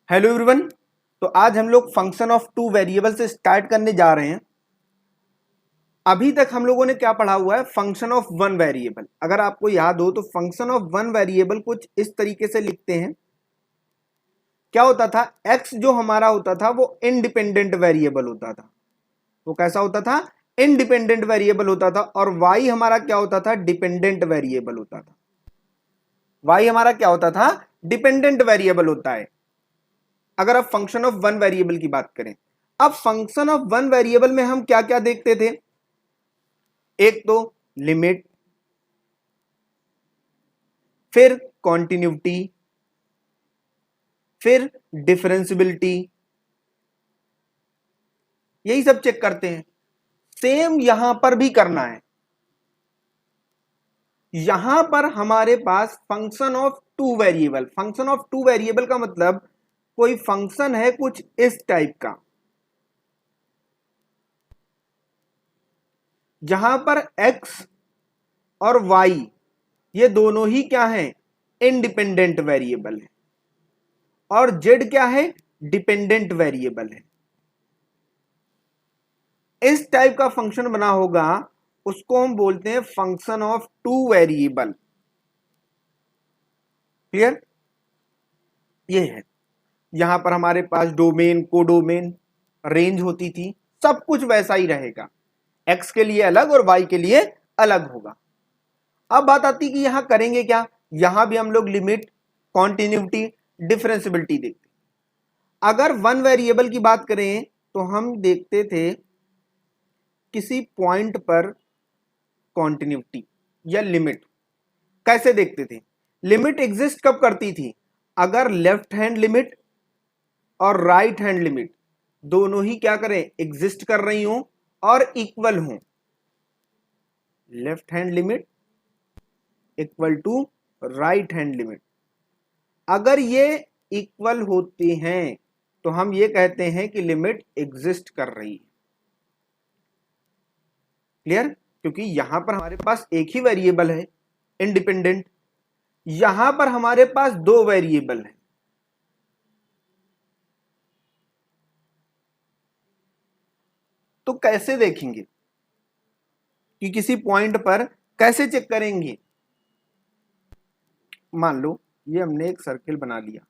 Hello everyone. तो आज हम लोग फंक्शन ऑफ टू वेरिएबल से स्टार्ट करने जा रहे हैं। अभी तक हम लोगों ने क्या पढ़ा हुआ है, फंक्शन ऑफ वन वेरिएबल। अगर आपको याद हो तो फंक्शन ऑफ वन वेरिएबल कुछ इस तरीके से लिखते हैं। क्या होता था, एक्स जो हमारा होता था वो इंडिपेंडेंट वेरिएबल होता था। वो कैसा होता था, इंडिपेंडेंट वेरिएबल होता था। और वाई हमारा क्या होता था, डिपेंडेंट वेरिएबल होता था। वाई हमारा क्या होता था, डिपेंडेंट वेरिएबल होता है अगर आप फंक्शन ऑफ वन वेरिएबल की बात करें। अब फंक्शन ऑफ वन वेरिएबल में हम क्या क्या देखते थे, एक तो लिमिट, फिर कॉन्टिन्यूटी, फिर डिफरेंशियबिलिटी, यही सब चेक करते हैं। सेम यहां पर भी करना है। यहां पर हमारे पास function of two variable, function of two variable का मतलब कोई फंक्शन है कुछ इस टाइप का, जहां पर x और y ये दोनों ही क्या हैं, इंडिपेंडेंट वेरिएबल है, और z क्या है, डिपेंडेंट वेरिएबल है। इस टाइप का फंक्शन बना होगा उसको हम बोलते हैं function of two variable. Clear? ये है। यहां पर हमारे पास डोमेन, कोडोमेन, रेंज होती थी, सब कुछ वैसा ही रहेगा। x के लिए अलग और y के लिए अलग होगा। अब बात आती कि यहां करेंगे क्या, यहां भी हम लोग लिमिट, कॉन्टिन्यूटी, डिफरेंशियबिलिटी देखते। अगर वन वेरिएबल की बात करें तो हम देखते थे किसी पॉइंट पर कॉन्टिन्यूटी या लिमिट। कैसे देखते थे, लिमिट एग्जिस्ट कब करती थी, अगर लेफ्ट हैंड लिमिट और राइट हैंड लिमिट दोनों ही क्या करें, एग्जिस्ट कर रही हो और इक्वल हो। Left hand limit equal to right hand limit, अगर ये इक्वल होती हैं तो हम ये कहते हैं कि लिमिट एग्जिस्ट कर रही है। क्लियर? क्योंकि यहां पर हमारे पास एक ही वेरिएबल है इंडिपेंडेंट, यहां पर हमारे पास दो वेरिएबल है। तो कैसे देखेंगे कि किसी पॉइंट पर कैसे चेक करेंगे। मान लो ये हमने एक सर्किल बना लिया,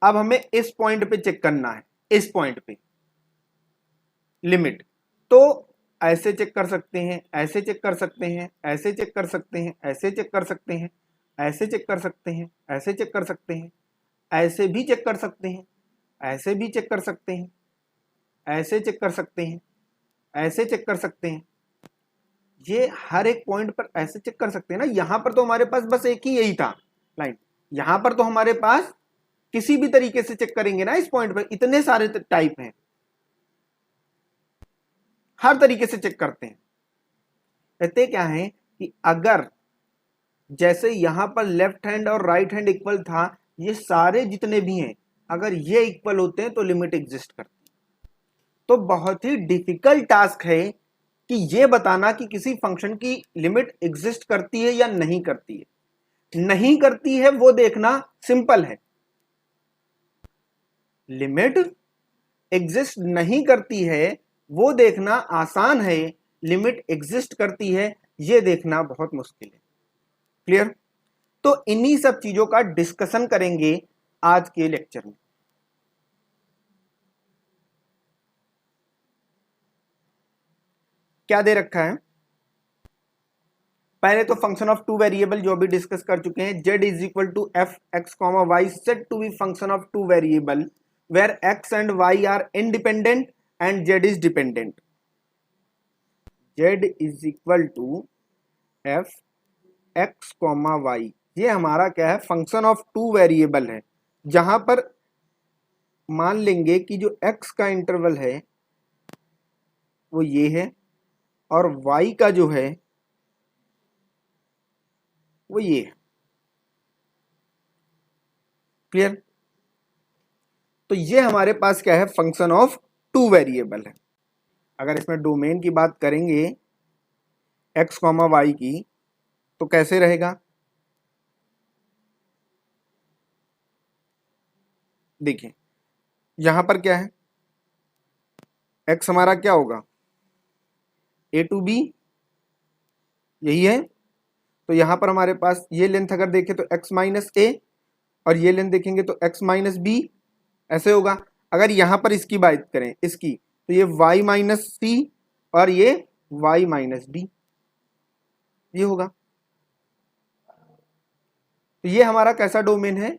अब हमें इस पॉइंट पे चेक करना है, इस पॉइंट पे लिमिट। तो ऐसे चेक कर सकते हैं, ऐसे चेक कर सकते हैं, ऐसे चेक कर सकते हैं, ऐसे चेक कर सकते हैं, ऐसे चेक कर सकते हैं, ऐसे चेक कर सकते हैं, ऐसे भी चेक कर सकते हैं, ऐसे भी चेक कर सकते हैं, ऐसे चेक कर सकते हैं, ऐसे चेक कर सकते हैं। ये हर एक पॉइंट पर ऐसे चेक कर सकते हैं ना। यहां पर तो हमारे पास बस एक ही यही था लाइन, यहां पर तो हमारे पास किसी भी तरीके से चेक करेंगे ना। इस पॉइंट पर इतने सारे टाइप हैं, हर तरीके से चेक करते हैं। कहते क्या है कि अगर जैसे यहां पर लेफ्ट हैंड और राइट हैंड इक्वल था, ये सारे जितने भी हैं अगर ये इक्वल होते हैं तो लिमिट एग्जिस्ट करती है। तो बहुत ही डिफिकल्ट टास्क है कि ये बताना कि किसी फंक्शन की लिमिट एग्जिस्ट करती है या नहीं करती है। नहीं करती है वो देखना सिंपल है, लिमिट एग्जिस्ट नहीं करती है वो देखना आसान है, लिमिट एग्जिस्ट करती है ये देखना बहुत मुश्किल है। क्लियर? तो इन्हीं सब चीजों का डिस्कशन करेंगे आज के लेक्चर में। क्या दे रखा है, पहले तो फंक्शन ऑफ टू वेरिएबल जो अभी डिस्कस कर चुके हैं, z is equal to f x comma y set to be function of two variable where x and y are independent and z is dependent. z is equal to f x comma y, ये हमारा क्या है, function of two variable है, जहां पर मान लेंगे कि जो x का इंटरवल है वो ये है और y का जो है वो ये है। क्लियर? तो ये हमारे पास क्या है, फंक्शन ऑफ टू वेरिएबल है। अगर इसमें डोमेन की बात करेंगे x कॉमा वाई की तो कैसे रहेगा, देखिए यहां पर क्या है, x हमारा क्या होगा, a टू b, यही है। तो यहां पर हमारे पास ये लेंथ अगर देखें तो x माइनस ए, और ये लेंथ देखेंगे तो x माइनस बी, ऐसे होगा। अगर यहां पर इसकी बात करें इसकी, तो ये y माइनस सी और ये y माइनस बी, ये होगा। तो ये हमारा कैसा डोमेन है,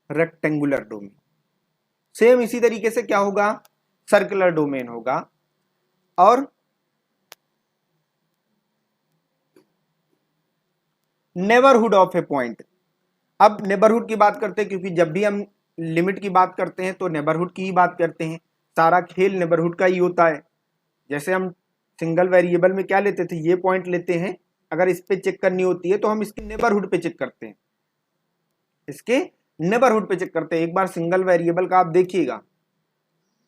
रेक्टेंगुलर डोमेन। सेम इसी तरीके से क्या होगा, सर्कुलर डोमेन होगा। और नेबरहुड ऑफ ए पॉइंट, अब नेबरहुड की बात करते हैं क्योंकि जब भी हम लिमिट की बात करते हैं तो नेबरहुड की ही बात करते हैं। सारा खेल नेबरहुड का ही होता है। जैसे हम सिंगल वेरिएबल में क्या लेते थे, ये पॉइंट लेते हैं, अगर इस पे चेक करनी होती है तो हम इसके नेबरहुड पे चेक करते हैं, इसके नेबरहुड पे चेक करते हैं। एक बार सिंगल वेरिएबल का आप देखिएगा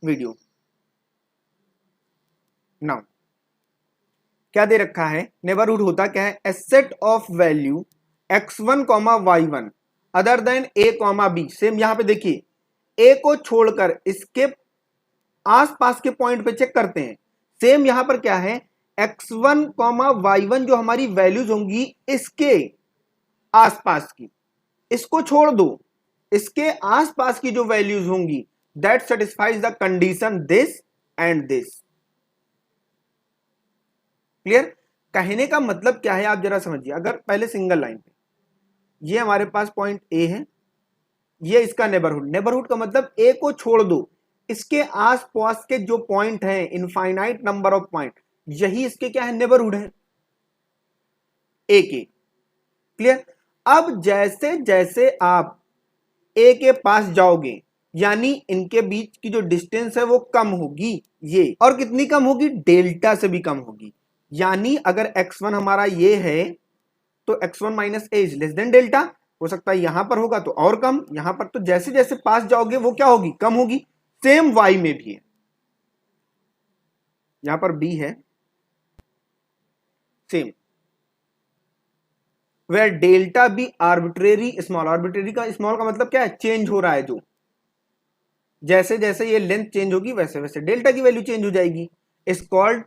वीडियो। नाउ क्या दे रखा है, नेबरहुड होता क्या है, a set of value x1 y1 other than a b। Same यहां पे देखिए, a को छोड़कर इसके आसपास के पॉइंट पे चेक करते हैं। सेम यहां पर क्या है, x1 y1 जो हमारी वैल्यूज होंगी इसके आसपास की, इसको छोड़ दो, इसके आसपास की जो वैल्यूज होंगी that satisfies the condition this and this. Clear? कहने का मतलब क्या है आप जरा समझिए। अगर पहले सिंगल लाइन पे ये हमारे पास पॉइंट ए है, ये इसका नेबरहुड, नेबरहुड का मतलब ए को छोड़ दो, इसके आसपास के जो पॉइंट हैं, इनफाइनाइट नंबर ऑफ पॉइंट, यही इसके क्या है, नेबरहुड है ए के। क्लियर? अब जैसे जैसे आप ए के पास जाओगे यानी इनके बीच की जो डिस्टेंस है वो कम होगी, ये और कितनी कम होगी, डेल्टा से भी कम होगी। यानी अगर x1 हमारा ये है तो x1 minus A is less than delta. हो सकता है यहां पर होगा तो और कम, यहां पर तो जैसे जैसे पास जाओगे वो क्या होगी, कम होगी। सेम y में भी है, यहां पर b है same, where delta b arbitrary small. Arbitrary का स्मॉल का मतलब क्या है, चेंज हो रहा है, जो जैसे जैसे ये लेंथ चेंज होगी वैसे वैसे डेल्टा की वैल्यू चेंज हो जाएगी। Is called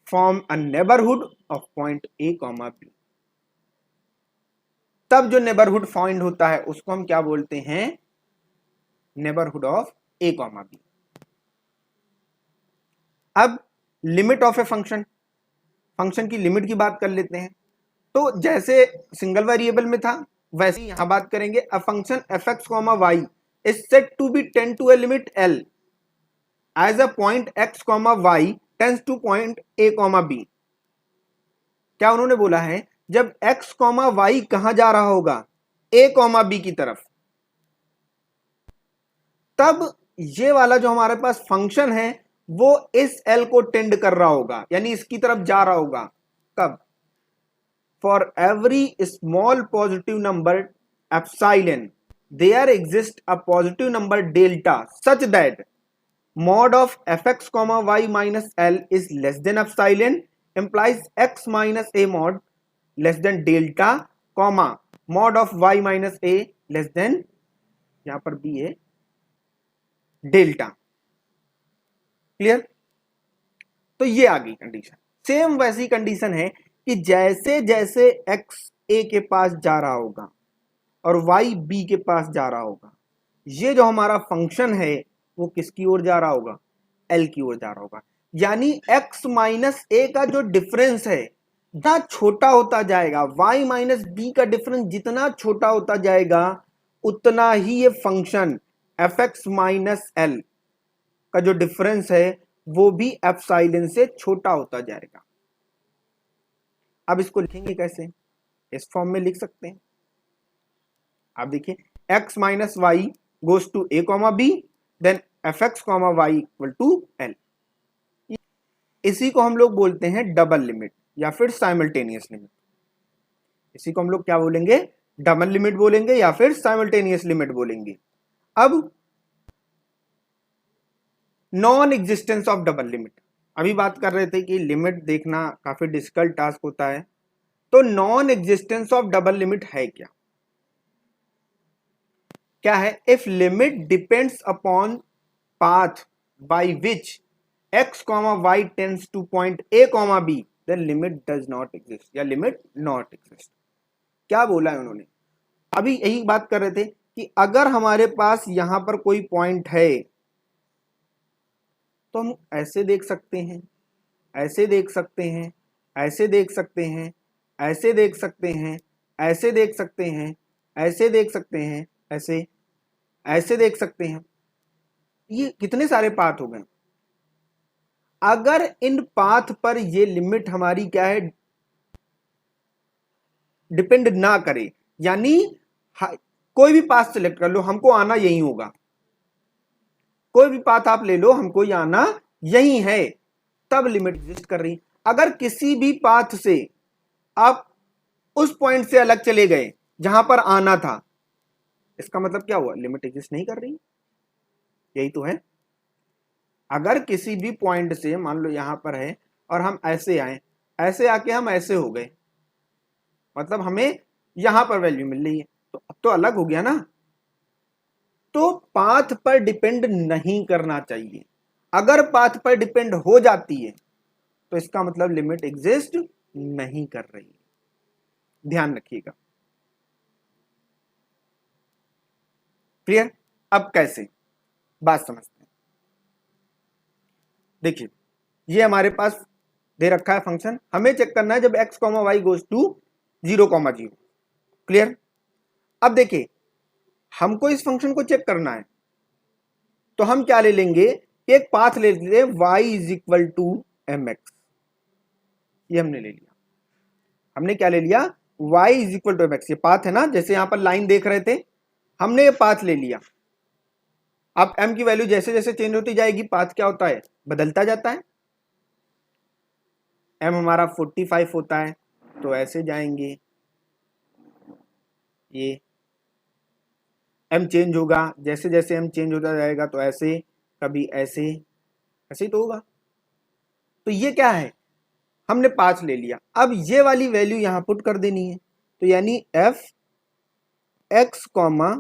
form a neighbourhood of point a comma b. तब जो नेबरहुड फाइंड होता है उसको हम क्या बोलते हैं, neighbourhood of A comma B. अब limit of a function, function की लिमिट की बात कर लेते हैं। तो जैसे सिंगल वेरिएबल में था वैसे ही यहां बात करेंगे। A function f x comma y is set to be tend to a limit l as a point x comma y tends to point a comma b. क्या उन्होंने बोला है, जब x कॉमा वाई कहां जा रहा होगा, a कॉमा बी की तरफ, तब ये वाला जो हमारे पास फंक्शन है वो इस l को टेंड कर रहा होगा, यानी इसकी तरफ जा रहा होगा। कब, for every small positive number epsilon there exist a positive number delta such that mod of fx comma y minus l is less than epsilon implies x minus a mod less than delta comma mod of y minus a less than, यहां पर b है, delta. Clear? तो ये आ गई condition. Same वैसी condition है कि जैसे जैसे x a के पास जा रहा होगा और y b के पास जा रहा होगा, ये जो हमारा फंक्शन है वो किसकी ओर जा रहा होगा, L की ओर जा रहा होगा। यानी x माइनस ए का जो डिफरेंस है जितना छोटा होता जाएगा, y माइनस बी का डिफरेंस जितना छोटा होता जाएगा उतना ही ये function f x minus L का जो डिफरेंस है वो भी एप्सिलॉन से छोटा होता जाएगा। अब इसको लिखेंगे कैसे, इस फॉर्म में लिख सकते हैं। आप देखिए, x minus y goes to a comma b, then f x comma Y equal to l. इसी को हम लोग बोलते हैं डबल लिमिट या फिर साइमल्टेनियस लिमिट। इसी को हम लोग क्या बोलेंगे, डबल लिमिट बोलेंगे या फिर साइमल्टेनियस लिमिट बोलेंगे। अब non existence of double limit, अभी बात कर रहे थे कि लिमिट देखना काफी डिफिकल्ट टास्क होता है, तो non existence of double limit है क्या। क्या है, if limit depends upon path by which x comma y tends to point a comma b then limit does not exist या लिमिट नॉट एग्जिस्ट। क्या बोला है उन्होंने, अभी यही बात कर रहे थे कि अगर हमारे पास यहां पर कोई पॉइंट है तो हम ऐसे देख सकते हैं, ऐसे देख सकते हैं, ऐसे देख सकते हैं, ऐसे देख सकते हैं, ऐसे देख सकते हैं, ऐसे देख सकते हैं, ऐसे ऐसे देख सकते हैं। ये कितने सारे पाथ हो गए। अगर इन पाथ पर ये लिमिट हमारी क्या है, डिपेंड ना करे, यानी कोई भी पाथ सिलेक्ट कर लो, हमको आना यही होगा, कोई भी पाथ आप ले लो, हमको ये आना यही है, तब लिमिट एग्जिस्ट कर रही। अगर किसी भी पाथ से आप उस पॉइंट से अलग चले गए जहां पर आना था, इसका मतलब क्या हुआ, लिमिट एग्जिस्ट नहीं कर रही। यही तो है, अगर किसी भी पॉइंट से मान लो यहां पर है और हम ऐसे आए, ऐसे आके हम ऐसे हो गए, मतलब हमें यहां पर वैल्यू मिल रही है, तो अब तो अलग हो गया ना। तो पाथ पर डिपेंड नहीं करना चाहिए, अगर पाथ पर डिपेंड हो जाती है तो इसका मतलब लिमिट एग्जिस्ट नहीं कर रही है, ध्यान रखिएगा। क्लियर। अब कैसे बात समझते हैं, देखिए ये हमारे पास दे रखा है फंक्शन, हमें चेक करना है जब x comma y goes to 0 comma 0। Clear. अब देखिए हमको इस फंक्शन को चेक करना है, तो हम क्या ले लेंगे, एक पाथ ले लेते हैं y is equal to M x. ये हमने ले लिया, हमने क्या ले लिया, y is equal to M x. ये पाथ है ना, जैसे यहां पर लाइन देख रहे थे, हमने ये पाथ ले लिया। अब m की वैल्यू जैसे जैसे चेंज होती जाएगी पाथ क्या होता है, बदलता जाता है। m हमारा 45 होता है तो ऐसे जाएंगे, ये m चेंज होगा, जैसे जैसे m चेंज होता जाएगा तो ऐसे, कभी ऐसे, ऐसे ही तो होगा। तो ये क्या है, हमने 5 ले लिया। अब ये वाली वैल्यू यहां पुट कर देनी है, तो यानी f x comma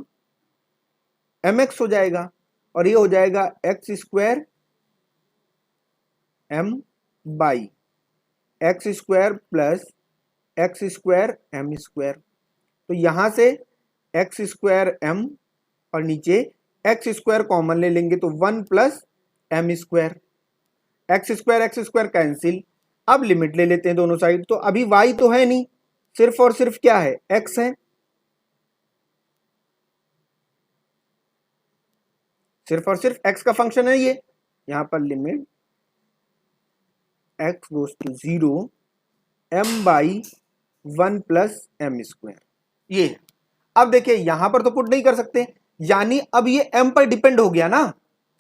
M x हो जाएगा, और ये हो जाएगा x square m by x square plus x square m square. तो यहां से एक्स स्क्वायर एम और नीचे एक्स स्क्वायर कॉमन ले लेंगे तो 1 plus M square, x square cancel. अब लिमिट ले लेते हैं दोनों साइड, तो अभी y तो है नहीं, सिर्फ और सिर्फ क्या है, x है, सिर्फ और सिर्फ x का फंक्शन है ये। यहां पर limit x goes to 0 m by 1 plus M square, ये है। अब देखिए यहां पर तो पुट नहीं कर सकते, यानी अब ये m पर डिपेंड हो गया ना,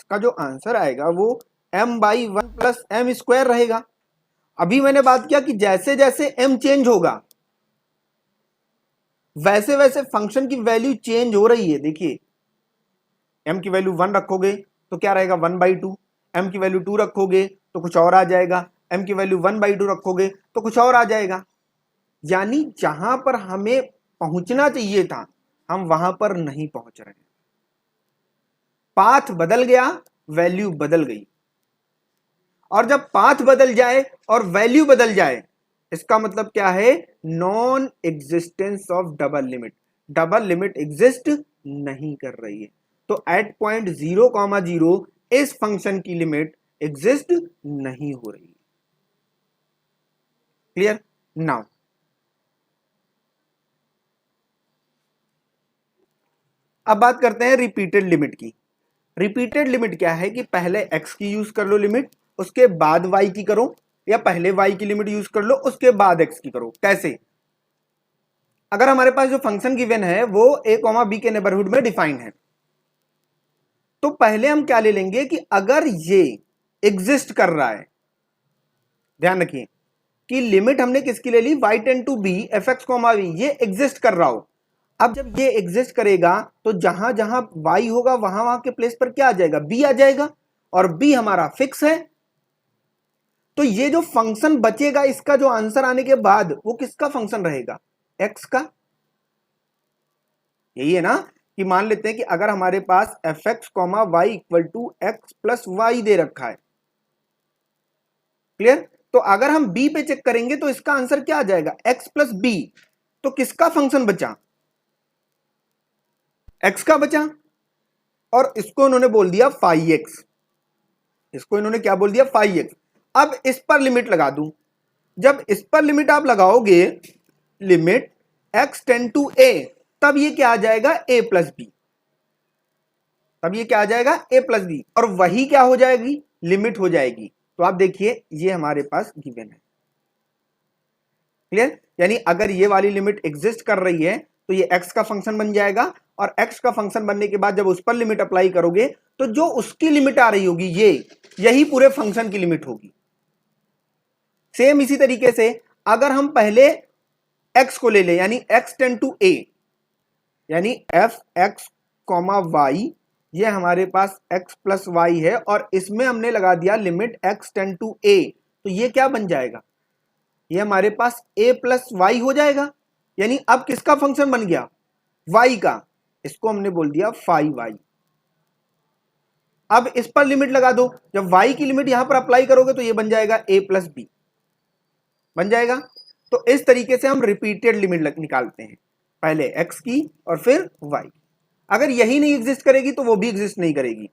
इसका जो आंसर आएगा वो m by 1 plus M square रहेगा। अभी मैंने बात किया कि जैसे जैसे m चेंज होगा वैसे वैसे फंक्शन की वैल्यू चेंज हो रही है। देखिए m की वैल्यू 1 रखोगे तो क्या रहेगा 1/2, m की वैल्यू 2 रखोगे तो कुछ और आ जाएगा, m की वैल्यू 1/2 रखोगे तो कुछ और आ जाएगा। यानी जहां पर हमें पहुंचना चाहिए था हम वहां पर नहीं पहुंच रहे, पाथ बदल गया, वैल्यू बदल गई। और जब पाथ बदल जाए और वैल्यू बदल जाए इसका मतलब क्या है, non existence of double limit, double limit exist नहीं कर रही है। तो एट पॉइंट 0,0 इस फंक्शन की लिमिट एग्जिस्ट नहीं हो रही है। क्लियर। नाउ अब बात करते हैं रिपीटेड लिमिट की। रिपीटेड लिमिट क्या है कि पहले x की यूज कर लो लिमिट, उसके बाद y की करो, या पहले y की लिमिट यूज कर लो उसके बाद x की करो। कैसे, अगर हमारे पास जो फंक्शन गिवन है वो a, b के नेबरहुड में डिफाइंड है, तो पहले हम क्या ले लेंगे कि अगर ये एग्जिस्ट कर रहा है, ध्यान रखिए कि लिमिट हमने किसकी ले ली, y tend to b f x comma v, ये एग्जिस्ट कर रहा हो। अब जब ये एग्जिस्ट करेगा तो जहां जहां y होगा वहां वहां के प्लेस पर क्या आ जाएगा, b आ जाएगा, और b हमारा फिक्स है। तो ये जो फंक्शन बचेगा इसका जो आंसर आने के बाद वो किसका फंक्शन रहेगा, x का। यही है ना कि मान लेते हैं कि अगर हमारे पास F x comma Y equal to X plus Y दे रखा है, क्लियर। तो अगर हम बी पे चेक करेंगे तो इसका आंसर क्या आ जाएगा, एक्स प्लस बी। तो किसका फंक्शन बचा, एक्स का बचा, और इसको इन्होंने बोल दिया फाई एक्स, इसको इन्होंने क्या बोल दिया, फाई एक्स। अब इस पर लिमिट लगा दूं, जब इस पर लिमिट आप लगाओगे, लिमिट एक्स टेंड टू ए, तब ये क्या आ जाएगा, ए प्लस बी, तब ये क्या आ जाएगा, ए प्लस बी, और वही क्या हो जाएगी, लिमिट हो जाएगी। तो आप देखिए ये हमारे पास गिवन है, क्लियर। यानी अगर ये वाली लिमिट एग्जिस्ट कर रही है तो ये x का फंक्शन बन जाएगा, और x का फंक्शन बनने के बाद जब उस पर लिमिट अप्लाई करोगे तो जो उसकी लिमिट आ रही होगी यही पूरे फंक्शन की लिमिट होगी। सेम इसी तरीके से अगर हम पहले x को ले लें, यानी x टेंड टू a, यानी एफ एक्स कॉमा वाई, ये हमारे पास x प्लस वाई है, और इसमें हमने लगा दिया limit x tend to a, तो ये क्या बन जाएगा, ये हमारे पास a प्लस वाई हो जाएगा। यानी अब किसका फंक्शन बन गया, y का, इसको हमने बोल दिया फाई वाई। अब इस पर लिमिट लगा दो, जब y की लिमिट यहां पर अप्लाई करोगे तो ये बन जाएगा a प्लस बी, बन जाएगा। तो इस तरीके से हम रिपीटेड लिमिट निकालते हैं, पहले x की और फिर y। अगर यही नहीं एग्जिस्ट करेगी तो वो भी एग्जिस्ट नहीं करेगी,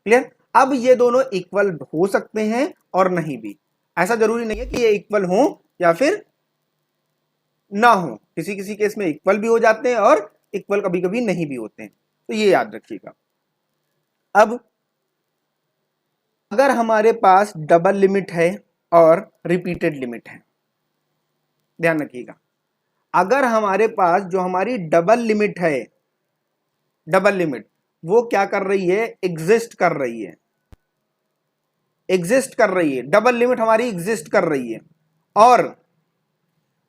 क्लियर। अब ये दोनों इक्वल हो सकते हैं और नहीं भी, ऐसा जरूरी नहीं है कि ये इक्वल हो या फिर ना हो, किसी किसी केस में इक्वल भी हो जाते हैं और इक्वल कभी कभी नहीं भी होते हैं, तो ये याद रखिएगा। अब अगर हमारे पास डबल लिमिट है और रिपीटेड लिमिट है, ध्यान रखिएगा, अगर हमारे पास जो हमारी डबल लिमिट है, डबल लिमिट वो क्या कर रही है, एग्जिस्ट कर रही है, एग्जिस्ट कर रही है, डबल लिमिट हमारी एग्जिस्ट कर रही है, और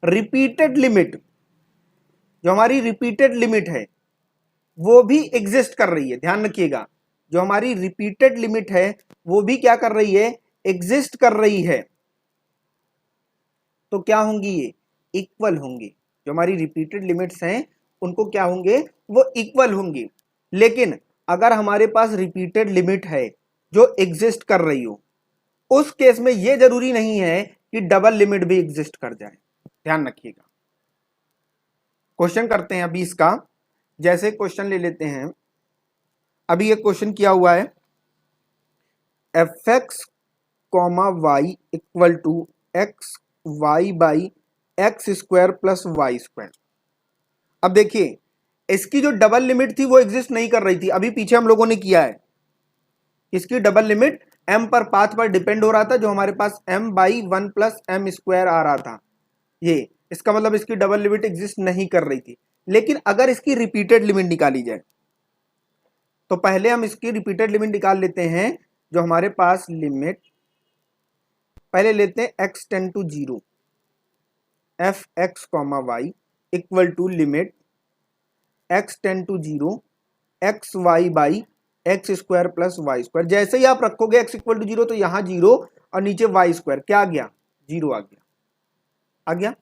रिपीटेड लिमिट, जो हमारी रिपीटेड लिमिट है वो भी एग्जिस्ट कर रही है। ध्यान रखिएगा, जो हमारी रिपीटेड लिमिट है वो भी क्या कर रही है, एग्जिस्ट कर रही है। तो क्या होंगी, ये इक्वल होंगी, जो हमारी रिपीटेड लिमिट्स हैं उनको क्या होंगे, वो इक्वल होंगी। लेकिन अगर हमारे पास रिपीटेड लिमिट है जो एग्जिस्ट कर रही हो, उस केस में यह जरूरी नहीं है कि डबल लिमिट भी एग्जिस्ट कर जाए, ध्यान रखिएगा। क्वेश्चन करते हैं अभी इसका, जैसे क्वेश्चन ले लेते हैं, अभी ये क्वेश्चन किया हुआ है, f x comma Y equal to x Y by x square plus Y square. अब देखिए इसकी जो डबल लिमिट थी वो एग्जिस्ट नहीं कर रही थी, अभी पीछे हम लोगों ने किया है, इसकी डबल लिमिट m पर पाथ पर डिपेंड हो रहा था, जो हमारे पास m by one plus M square आ रहा था, ये इसका मतलब इसकी डबल लिमिट एग्जिस्ट नहीं कर रही थी। लेकिन अगर इसकी रिपीटेड लिमिट निकाली जाए तो पहले हम इसकी रिपीटेड लिमिट निकाल लेते हैं, जो हमारे पास लिमिट पहले लेते हैं x tend to 0 F x comma Y equal to limit x tend to 0 x Y by x square plus Y square. जैसे ही आप रखोगे x इक्वल टू 0 तो यहां 0 और नीचे वाई स्क्वायर क्या आ गया, 0 आ गया, आ गया।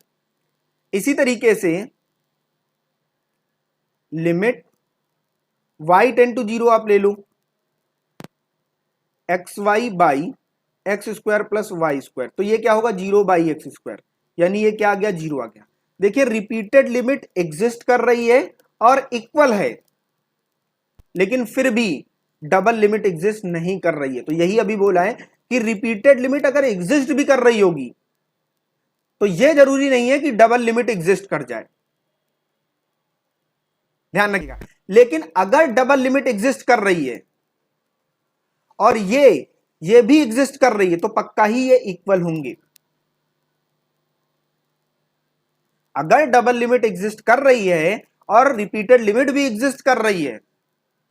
इसी तरीके से लिमिट y टेंड टू 0 आप ले लो, X Y by x square plus Y square, तो ये क्या होगा, 0 बाई एक्स स्क्वायर, यानी ये क्या आ गया, 0 आ गया। देखिए रिपीटेड लिमिट एग्जिस्ट कर रही है और इक्वल है, लेकिन फिर भी डबल लिमिट एग्जिस्ट नहीं कर रही है। तो यही अभी बोला है कि रिपीटेड लिमिट अगर एग्जिस्ट भी कर रही होगी तो यह जरूरी नहीं है कि डबल लिमिट एग्जिस्ट कर जाए, ध्यान रखिएगा। लेकिन अगर डबल लिमिट एग्जिस्ट कर रही है और ये भी एग्जिस्ट कर रही है तो पक्का ही ये इक्वल होंगे। अगर डबल लिमिट एग्जिस्ट कर रही है और रिपीटेड लिमिट भी एग्जिस्ट कर रही है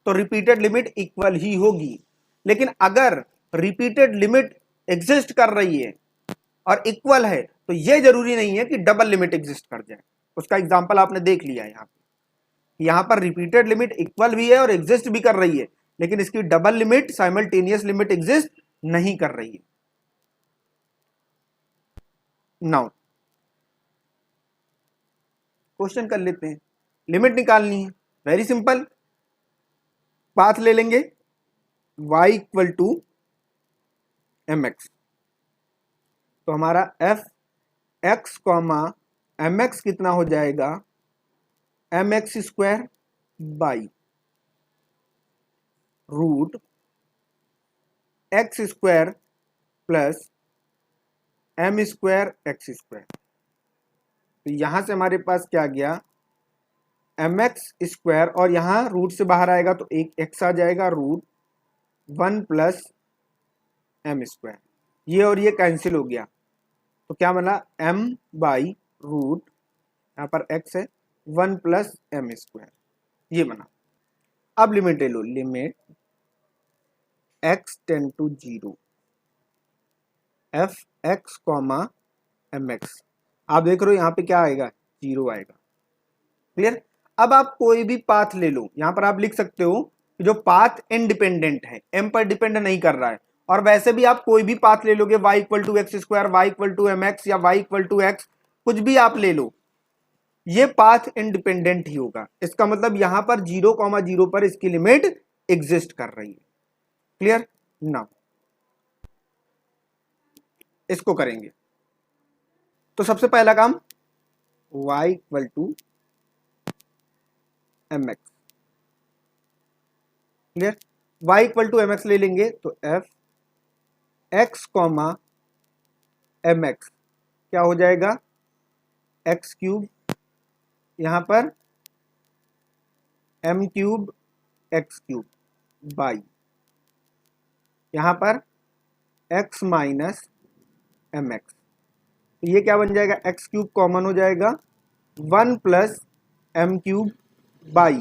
तो रिपीटेड लिमिट इक्वल ही होगी। लेकिन अगर रिपीटेड लिमिट एग्जिस्ट कर रही है और इक्वल है तो यह जरूरी नहीं है कि डबल लिमिट एग्जिस्ट कर जाए। उसका एग्जांपल आपने देख लिया यहां पर रिपीटेड लिमिट इक्वल भी है और एग्जिस्ट भी कर रही है, लेकिन इसकी double limit simultaneous limit exist नहीं कर रही है। नाउ क्वेश्चन कर लेते हैं, लिमिट निकालनी है, वेरी सिंपल, पाथ ले लेंगे y equal to M x, तो हमारा f x comma M x कितना हो जाएगा, m x square by root x square plus M square x square. तो यहां से हमारे पास क्या गया, एम एक्स स्क्वायर, और यहां रूट से बाहर आएगा तो एक एक्स आ जाएगा, रूट 1 प्लस एम स्क्वायर, ये और ये कैंसिल हो गया, तो क्या बना, एम बाई रूट, यहाँ पर एक्स है, 1 प्लस एम स्क्वायर, ये बना। अब लिमिट ले लो, limit X tend to 0 F x comma M X, आप देख रहे हो यहाँ पे क्या आएगा, 0 आएगा। क्लियर। अब आप कोई भी पाथ ले लो, यहां पर आप लिख सकते हो कि जो पाथ इंडिपेंडेंट है, एम पर डिपेंड नहीं कर रहा है, और वैसे भी आप कोई भी पाथ ले लोगे, y equal to x square, y equal to M x, या y इक्वल टू एक्स, कुछ भी आप ले लो, ये पाथ इंडिपेंडेंट ही होगा। इसका मतलब यहां पर 0,0 पर इसकी लिमिट एग्जिस्ट कर रही है। क्लियर ना, इसको करेंगे तो सबसे पहला काम y equal to M x, clear, y equal to M x ले लेंगे तो F x comma M x क्या हो जाएगा, एक्स क्यूब, यहां पर m cube x cube by, यहां पर एक्स माइनस एम एक्स, ये क्या बन जाएगा, एक्स क्यूब कॉमन हो जाएगा, 1 plus m cube by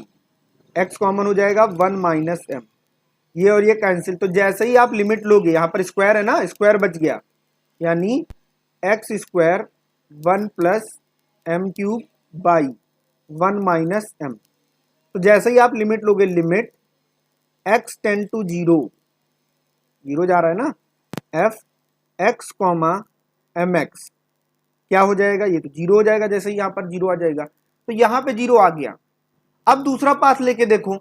x common हो जाएगा 1 माइनस एम, ये और ये कैंसिल। तो जैसे ही आप लिमिट लोगे, यहां पर स्क्वायर है ना, स्क्वायर बच गया, यानी x square 1 plus m cube by 1 minus m. तो जैसे ही आप लिमिट लोगे, लिमिट एक्स टेंड टू 0, 0 जा रहा है ना, f x comma M x क्या हो जाएगा, ये तो 0 हो जाएगा, जैसे ही यहां पर 0 आ जाएगा, तो यहां पे 0 आ गया। अब दूसरा पाथ लेके देखो,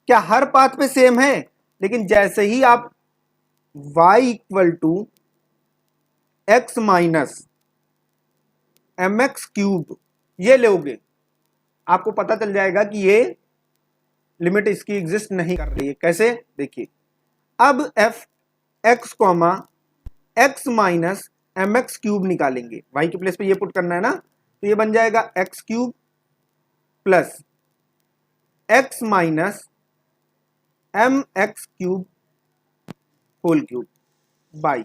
क्या हर पाथ पे सेम है, लेकिन जैसे ही आप y equal to x minus m x cube ये लोगे, आपको पता चल जाएगा कि ये लिमिट इसकी एग्जिस्ट नहीं कर रही है। कैसे, देखिए, अब f x comma x minus m x cube निकालेंगे, y के प्लेस पे ये पुट करना है ना, तो ये बन जाएगा x cube plus x minus m x cube whole cube by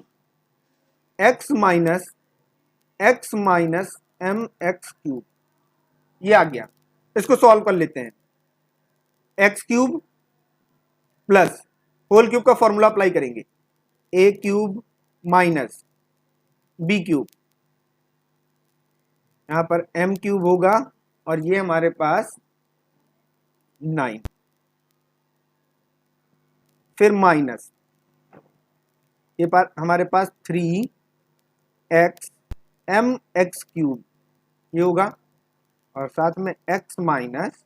x minus m x cube, ये आ गया। इसको सॉल्व कर लेते हैं, x cube plus whole cube का फॉर्मूला अप्लाई करेंगे, a cube minus b cube, यहां पर एम क्यूब होगा, और ये हमारे पास 9, फिर माइनस ये पर हमारे पास 3x एम एक्स क्यूब ये होगा, और साथ में x minus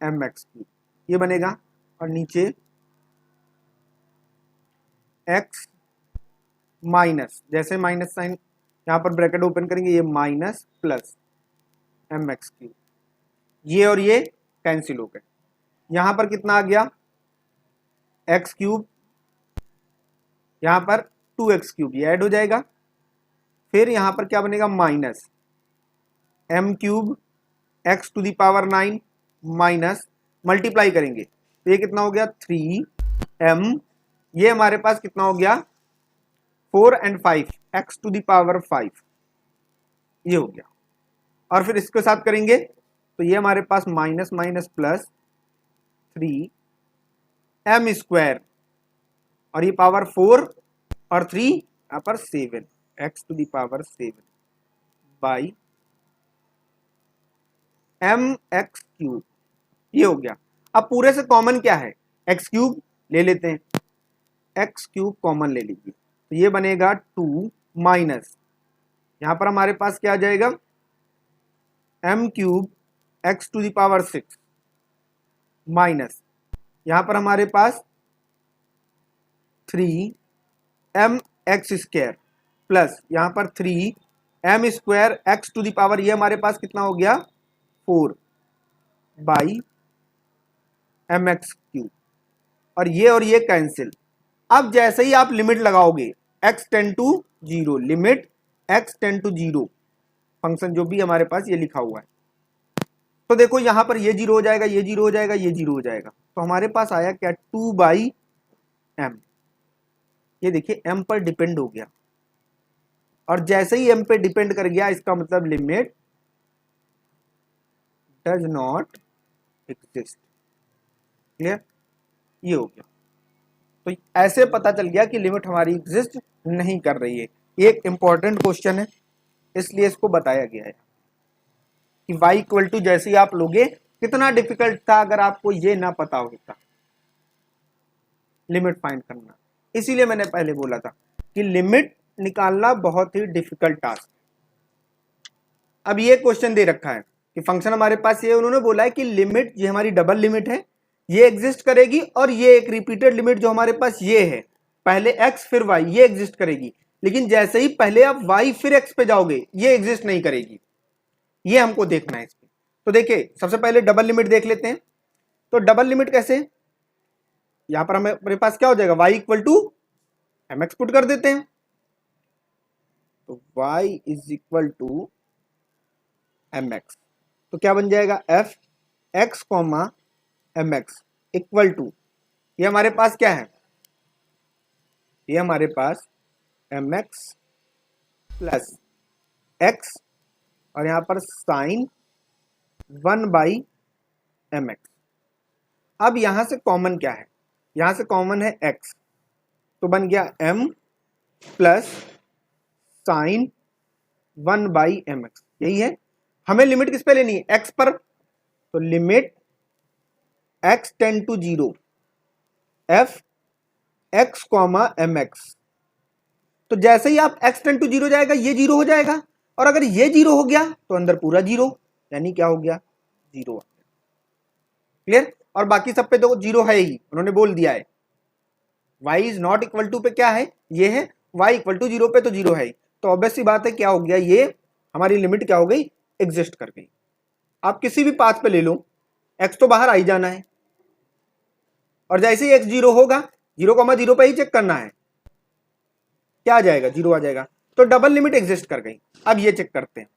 m x cube ये बनेगा, और नीचे x माइनस, जैसे माइनस साइन यहां पर ब्रैकेट ओपन करेंगे, ये minus plus m x cube, ये और ये कैंसिल हो गए। यहां पर कितना आ गया, एक्स क्यूब, यहां पर 2x क्यूब ये ऐड हो जाएगा, फिर यहां पर क्या बनेगा, minus m cube x to the power 9 minus multiply करेंगे, तो ये कितना हो गया, 3m, ये हमारे पास कितना हो गया, 4 and 5 x to the power 5, ये हो गया। और फिर इसके साथ करेंगे तो ये हमारे पास minus minus plus 3m square, और ये पावर 4 और 3 यहाँ पर 7 X to the power 7 by M x cube, ये हो गया। अब पूरे से कॉमन क्या है, एक्स क्यूब ले लेते हैं, एक्स क्यूब कॉमन ले लीजिए, तो ये बनेगा 2 माइनस, यहां पर हमारे पास क्या आ जाएगा, m cube x to the power 6 minus यहां पर हमारे पास 3mx² प्लस यहां पर 3m² x to the power, ये हमारे पास कितना हो गया 4/mx³ और ये कैंसिल। अब जैसे ही आप लिमिट लगाओगे x tend to 0, limit x tend to 0, function जो भी हमारे पास ये लिखा हुआ है, तो देखो यहां पर ये 0 हो जाएगा, ये 0 हो जाएगा, ये 0 हो जाएगा, तो हमारे पास आया क्या 2/m। ये देखिए m पर डिपेंड हो गया, और जैसे ही m पे डिपेंड कर गया इसका मतलब limit does not exist. Clear, ये हो गया। तो ऐसे पता चल गया कि लिमिट हमारी एग्जिस्ट नहीं कर रही है। ये एक इंपॉर्टेंट क्वेश्चन है, इसलिए इसको बताया गया है कि y इक्वल टू जैसे ही आप लोगे, कितना डिफिकल्ट था अगर आपको ये ना पता होता लिमिट फाइंड करना। इसीलिए मैंने पहले बोला था कि लिमिट निकालना बहुत ही डिफिकल्ट टास्क। अब ये क्वेश्चन दे रखा है कि फंक्शन हमारे पास ये उन्होंने बोला है कि लिमिट, ये हमारी डबल लिमिट है, ये एग्जिस्ट करेगी, और ये एक रिपीटेड लिमिट जो हमारे पास ये है, पहले x फिर y, ये एग्जिस्ट करेगी, लेकिन जैसे ही पहले आप y फिर x पे जाओगे ये एग्जिस्ट नहीं करेगी। ये हमको देखना है इसमें। तो देखिए सबसे पहले डबल लिमिट देख लेते हैं। तो डबल लिमिट कैसे, यहां पर हमारे पास क्या हो जाएगा y equal to mx put कर देते हैं, तो y is equal to mx, तो क्या बन जाएगा f x comma mx equal to, ये हमारे पास क्या है, ये हमारे पास mx प्लस x और यहां पर साइन 1/mx। अब यहां से कॉमन क्या है, यहां से कॉमन है x, तो बन गया m प्लस साइन 1/mx। यही है, हमें लिमिट किस पे लेनी है, x पर, तो limit x tend to 0 f x comma mx। तो जैसे ही आप x टेंड टू 0 जाएगा ये 0 हो जाएगा, और अगर ये 0 हो गया तो अंदर पूरा 0, यानी क्या हो गया 0। क्लियर, और बाकी सब पे तो 0 है ही, उन्होंने बोल दिया है y is not equal to पे क्या है, ये है, y इक्वल टू 0 पे तो 0 है ही, तो ऑब्वियस सी बात है क्या हो गया, ये हमारी लिमिट क्या हो गई, एग्जिस्ट कर गई। आप किसी भी पाथ पे ले लो, x तो बाहर आ ही जाना है, और जैसे ही x 0 होगा 0,0 पे ही चेक करना है, क्या आ जाएगा 0 आ जाएगा, तो डबल लिमिट एग्जिस्ट कर गई। अब ये चेक करते हैं,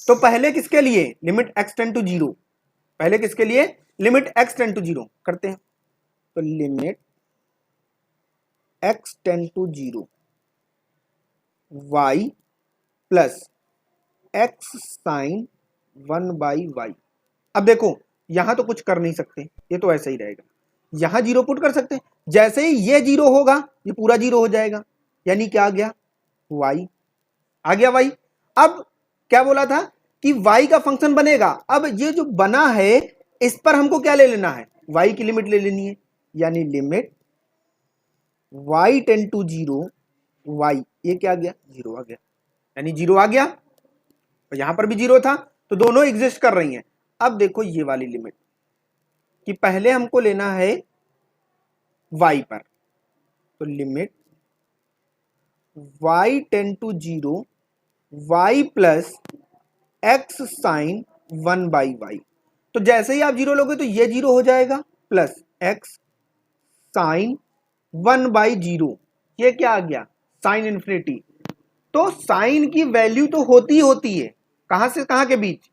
तो पहले किसके लिए लिमिट x टेंड टू 0, पहले किसके लिए लिमिट x टेंड टू 0 करते हैं, तो limit x tend to 0 y plus x sine 1/y। अब देखो यहां तो कुछ कर नहीं सकते, ये तो ऐसा ही रहेगा, यहां 0 पुट कर सकते हैं, जैसे ही ये 0 होगा ये पूरा 0 हो जाएगा, यानी क्या आ गया y, आ गया y। अब क्या बोला था कि y का फंक्शन बनेगा, अब ये जो बना है इस पर हमको क्या ले लेना है, y की लिमिट ले लेनी है, यानी limit y tend to 0 y, ये क्या आ गया 0 आ गया, यानी 0 आ गया, और यहां पर भी 0 था, तो दोनों एग्जिस्ट कर रही हैं। अब देखो ये वाली लिमिट कि पहले हमको लेना है y पर, तो limit y tend to 0 y plus x sine 1/y। तो जैसे ही आप 0 लोगे तो ये 0 हो जाएगा, प्लस x साइन 1/0, ये क्या आ गया साइन इन्फिनिटी। तो साइन की वैल्यू तो होती है, कहां से कहां के बीच,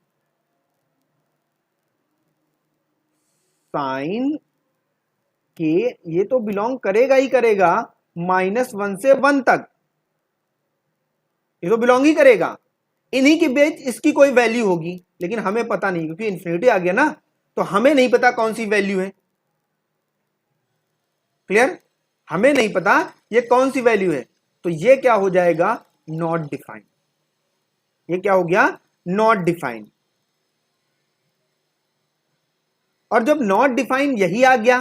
साइन के ये तो बिलोंग करेगा ही करेगा -1 से 1 तक, ये तो बिलोंग ही करेगा, इन्हीं के बीच इसकी कोई वैल्यू होगी, लेकिन हमें पता नहीं, क्योंकि इन्फिनिटी आ गया ना, तो हमें नहीं पता कौन सी वैल्यू है। क्लियर, हमें नहीं पता ये कौन सी वैल्यू है, तो ये क्या हो जाएगा नॉट डिफाइंड, ये क्या हो गया नॉट डिफाइंड। और जब नॉट डिफाइंड यही आ गया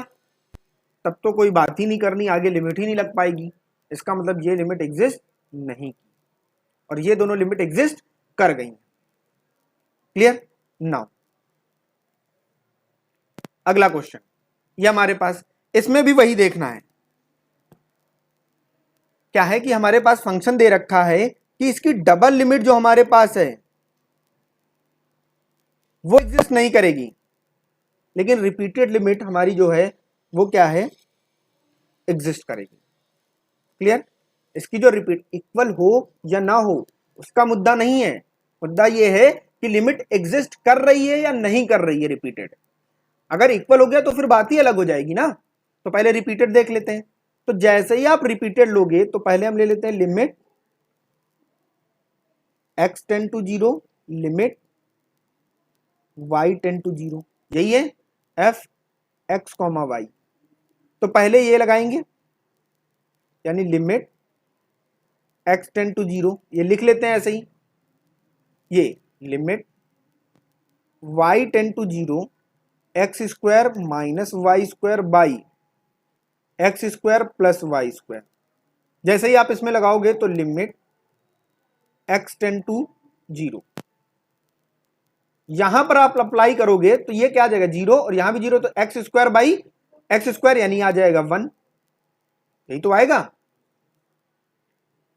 तब तो कोई बात ही नहीं करनी, आगे लिमिट ही नहीं लग पाएगी, इसका मतलब ये लिमिट एग्जिस्ट नहीं की, और ये दोनों लिमिट एग्जिस्ट कर गई। क्लियर, नाउ अगला क्वेश्चन, ये हमारे पास, इसमें भी वही देखना है। क्या है कि हमारे पास फंक्शन दे रखा है कि इसकी डबल लिमिट जो हमारे पास है वो एग्जिस्ट नहीं करेगी, लेकिन रिपीटेड लिमिट हमारी जो है वो क्या है, एग्जिस्ट करेगी। क्लियर? इसकी जो रिपीट इक्वल हो या ना हो उसका मुद्दा नहीं है, मुद्दा ये है कि लिमिट एग्जिस्ट कर रही है या नहीं कर रही है रिपीटेड। अगर इक्वल हो गया तो फिर बात ही अलग हो जाएगी ना। तो पहले रिपीटेड देख लेते हैं। तो जैसे ही आप रिपीटेड लोगे तो पहले हम ले लेते हैं limit x tend to 0, limit y tend to 0, यही है f x, y। तो पहले ये लगाएंगे, यानी लिमिट x टेंड टू 0, ये लिख लेते हैं ऐसे ही, ये limit y tend to 0 x square minus y square by x square plus Y square. जैसे ही आप इसमें लगाओगे तो लिमिट x टेंड टू 0, यहां पर आप अप्लाई करोगे तो ये क्या आ जाएगा 0, और यहां भी 0, तो x square by x square यानी आ जाएगा 1, यही तो आएगा।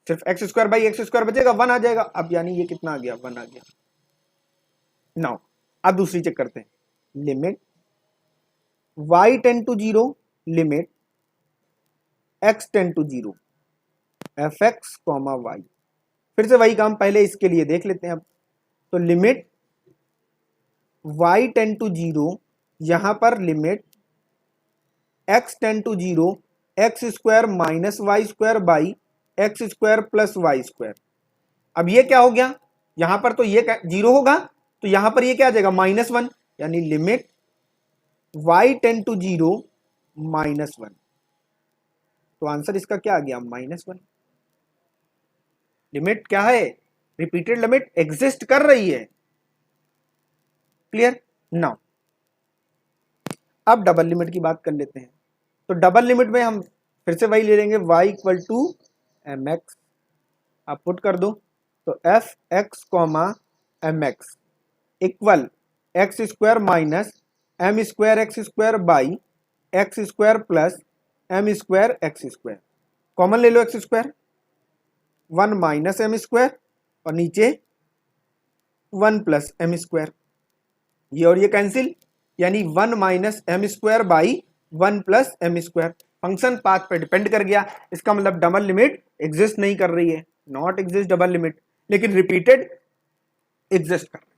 सिर्फ x square by x square बचेगा, 1 आ जाएगा। अब यानी ये कितना आ गया, 1 आ गया। नाउ अब दूसरी चेक करते हैं, limit y tend to 0, limit x tend to 0 F x comma y. फिर से वही काम, पहले इसके लिए देख लेते हैं अब। तो लिमिट y टेंड टू 0, यहां पर limit x tend to 0 x square minus y square by x square plus Y square. अब ये क्या हो गया, यहां पर तो ये 0 होगा, तो यहां पर ये क्या आ जाएगा -1, यानी लिमिट y टेंड टू 0 -1। तो आंसर इसका क्या आ गया, -1। लिमिट क्या है, रिपीटेड लिमिट एग्जिस्ट कर रही है। क्लियर? नाउ अब डबल लिमिट की बात कर लेते हैं। तो डबल लिमिट में हम फिर से वही ले लेंगे, y equal to M X, आप पुट कर दो, तो F x comma M X equal X square minus M square x square by x square plus M square x square. Common ले लो X square, 1 minus M square और नीचे 1 plus M square, ये और ये कैंसिल, यानी 1 minus M square by 1 plus M square. Function path पर depend कर गया, इसका मतलब डबल लिमिट एग्जिस्ट नहीं कर रही है, नॉट एग्जिस्ट डबल लिमिट, लेकिन रिपीटेड एग्जिस्ट कर रही है।